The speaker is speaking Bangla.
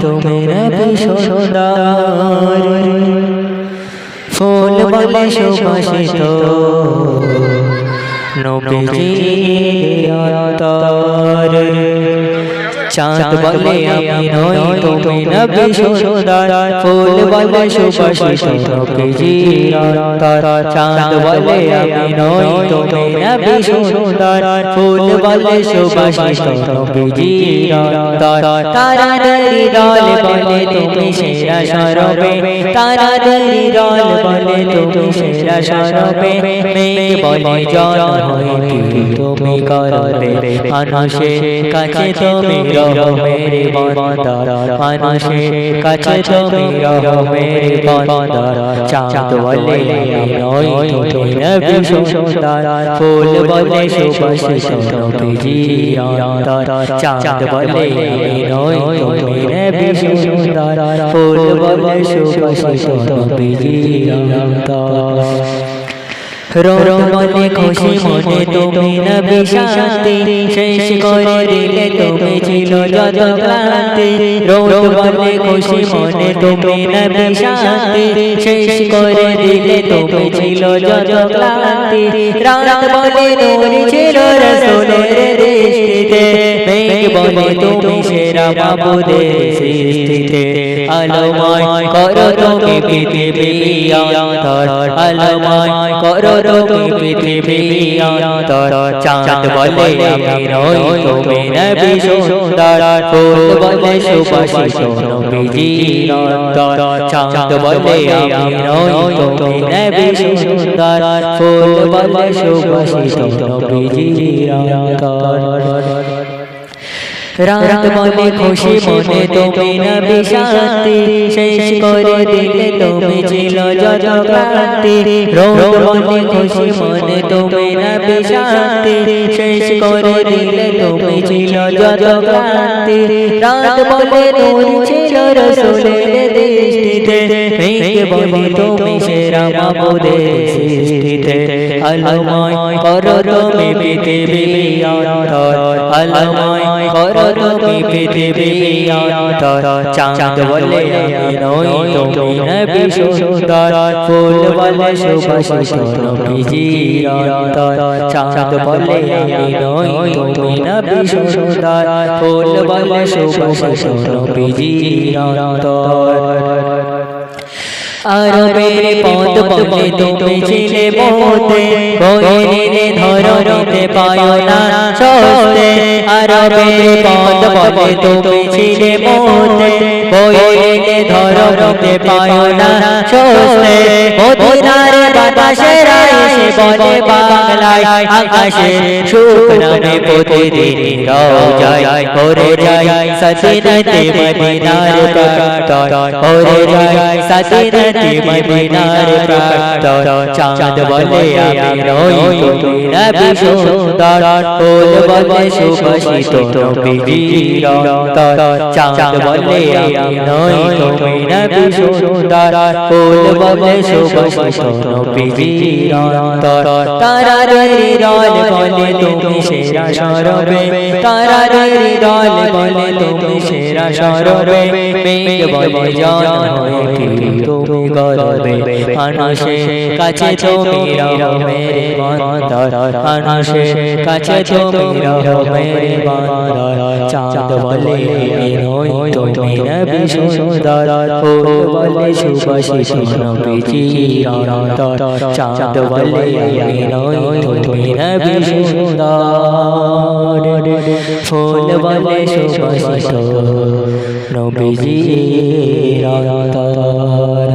তুমি নবী সুন্দর ফুল বলে সুবাসিত নবীজির অন্তর চাঁদ বলে আমি নই তুমি নবী সুন্দর ফুল বলে সুবাসিত নবীজির অন্তর চাঁদ বলে আমি নই তুমি নবী সুন্দর ফুল বলে সুবাসিত নবীজির অন্তর তারাদের দল বলে তুমি সেরা সরবে তারাদের দল বলে তুমি সেরা সরবে মেঘ বলে জল হয়ে তুমি করবে মানুষের কাছে তুমি রহো মেরে বন্দর মানুষের কাছে তুমি রহো মেরে বন্দর চাঁদ বলে আমি নই তুমি নবী সুন্দর ফুল বলে সুবাসিত নবীজির অন্তর চাঁদ বলে আমি নই তুমি নবী সুন্দর ফুল বলে সুবাসিত নবীজির অন্তর রো মনে খুশি মনে তুমি নবী শান্তি শেষ করে দিলে তুমি ছিল যত ক্লান্তি রো মনে খুশি মনে তুমি নবী শান্তি শেষ করে দিলে তুমি ছিল যত ক্লান্তি রাত বলে নূর ছিল রাসূলের দৃষ্টিতে মেঘ বলে তুমি সেরা মাবুদের সৃষ্টিতে আলোময় করো তুমি পৃথিবী অন্তর আলোময় করো তুমি পৃথিবী অন্তর চাঁদ বলে আমি নই তুমি নবী সুন্দর ফুল বলে সুবাসিত নবীজির অন্তর চাঁদ বলে আমি নই তুমি নবী সুন্দর ফুল বলে সুবাসিত নবীজির অন্তর রাত বলে খুশি মনে তুমি নবী শান্তি শেষ করে দিলে তুমি ছিল যত ক্লান্তি রো বলে খুশি মনে তুমি নবী শান্তি শেষ করে দিলে তুমি ছিল যত ক্লান্তি রাত বলে নূর ছিল রাসূলের দৃষ্টিতে মেঘ বলে তুমি সেরা মাবুদের সৃষ্টিতে আলোময় করো তুমি পৃথিবী অন্তর আলোময় করো তুমি পৃথিবী অন্তর চাঁদ বলে আমি নই তুমি নবী সুন্দর ফুল বলে সুবাসিত নবীজির অন্তর চাঁদ বলে আমি নই তুমি নবী সুন্দর ফুল বলে সুবাসিত নবীজির অন্তর আরবের পদ বলে তুমি ছিলে মোতে বয়ে নিলে ধরতে পায় না সস্তে আরবের পদ বলে তুমি ছিলে মোতে বয়ে নিলে ধরতে পায় না সস্তে মদিনার বাতাসের এসে বলে বাংলায় আকাশে সুখ নামে প্রতিদিন রওজায় করে যায় সদিনতে মদিনার প্রান্তর করে যায় সদিনতে মদিনার প্রান্তর চাঁদ বলে আমি নই তুমি নবী সুন্দর ফুল বলে সুবাসিত নবীজির অন্তর চাঁদ বলে আমি নই তুমি নবী সুন্দর ফুল বলে সুবাসিত নবীজির অন্তর তারাদের দল বলে তুমি সেরা সরবে তারাদের দল বলে তুমি সেরা সরবে মেঘ বলে জল হয়ে তুমি করবে মানুষের কাছে তুমি রহো মেরে বন্দর মানুষের কাছে তুমি রহো মেরে বন্দর চাঁদ বলে আমি নই তুমি নবী সুন্দর ফুল বলে সুবাসিত নবীজির অন্তর চাঁদ বলে আমি নই তুমি নবী সুন্দর ফুল বলে সুবাসিত নবীজির অন্তর।